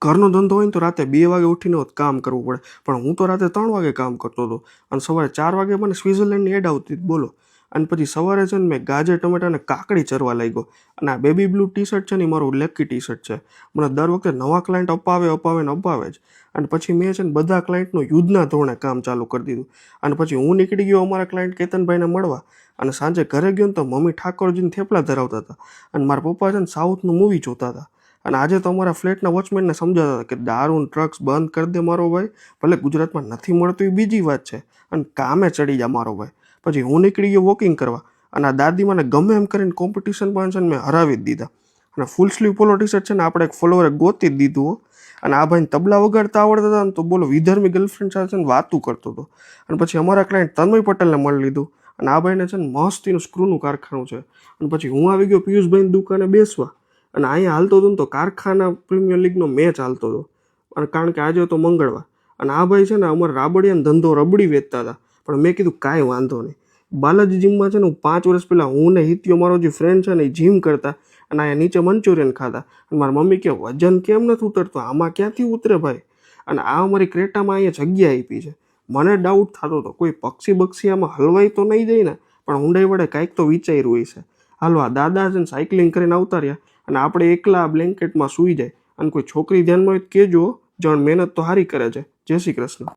ઘરનો ધંધો હોય ને તો રાતે 2 વાગે ઉઠીને જ કામ કરવું પડે, પણ હું તો રાતે 3 વાગે કામ કરતો હતો અને સવારે 4 વાગે મને સ્વિટ્ઝરલેન્ડની એડ આવતી હતી, બોલો. અને પછી સવારે છે ને મેં ગાજર, ટમેટા અને કાકડી ચરવા લાગ્યો. અને આ બેબી બ્લુ ટી શર્ટ છે ને એ મારું લકી ટી શર્ટ છે. મને દર વખતે નવા ક્લાયન્ટ અપાવે જ. અને પછી મેં છે ને બધા ક્લાયન્ટનું યુદ્ધના ધોરણે કામ ચાલુ કરી દીધું. અને પછી હું નીકળી ગયો અમારા ક્લાયન્ટ કેતનભાઈને મળવા. અને સાંજે ઘરે ગયો ને તો મમ્મી ઠાકોરજીને થેપલા ધરાવતા હતા અને મારા પપ્પા છે ને સાઉથનું મૂવી જોતા હતા. અને આજે તો અમારા ફ્લેટના વોચમેનને સમજાતા હતા કે દારૂ ડ્રગ્સ બંધ કરી દે મારો ભાઈ, ભલે ગુજરાતમાં નથી મળતું એ બીજી વાત છે, અને કામે ચડી જા મારો ભાઈ. પછી હું નીકળી ગયો વોકિંગ કરવા અને આ દાદીમાને ગમે એમ કરીને કોમ્પિટિશન પણ છે ને મેં હરાવી જ દીધા. અને ફૂલ સ્લીવ પોલો ટી શર્ટ છે ને આપણે એક ફોલોવરે ગોતી જ દીધું હો. અને આ ભાઈને તબલા વગાડતા આવડતા હતા ને તો બોલો વિધર્મી ગર્લફ્રેન્ડ સાથે ને વાતું કરતો હતો. અને પછી અમારા ક્લાયન્ટ તન્મય પટેલને મળી લીધું. અને આ ભાઈને છે ને મસ્તીનું સ્ક્રૂનું કારખાનું છે. અને પછી હું આવી ગયો પિયુષભાઈની દુકાને બેસવા. અને અહીંયા હાલતો હતો ને તો કારખાના પ્રીમિયર લીગનો મેચ હાલતો હતો. અને કારણ કે આજે તો મંગળવાર. અને આ ભાઈ છે ને અમારા રાબડિયાનો ધંધો રબડી વેચતા હતા. પણ મેં કીધું કાંઈ વાંધો નહીં. બાલાજી જીમમાં છે ને હું 5 વર્ષ પહેલાં હું ને હિત્યો મારો જે ફ્રેન્ડ છે ને એ જીમ કરતા અને અહીંયા નીચે મંચુરિયન ખાતા. અને મારી મમ્મી કે વજન કેમ નથી ઉતરતો, આમાં ક્યાંથી ઉતરે ભાઈ. અને આ અમારી ક્રેટામાં અહીંયા જગ્યા આપી છે. મને ડાઉટ થતો હતો કોઈ પક્ષી બક્ષી આમાં હલવાઈ તો નહીં જાય ને, પણ ઊંડાઈ વડે કાંઈક તો વિચાર્યું હશે. હાલો આ દાદા છે ને સાયકલિંગ કરીને આવતા રહ્યા અને આપણે એકલા બ્લેન્કેટમાં સૂઈ જાય. અને કોઈ છોકરી ધ્યાનમાં હોય તો કહેજો, જણ મહેનત તો સારી કરે છે. જય શ્રી કૃષ્ણ.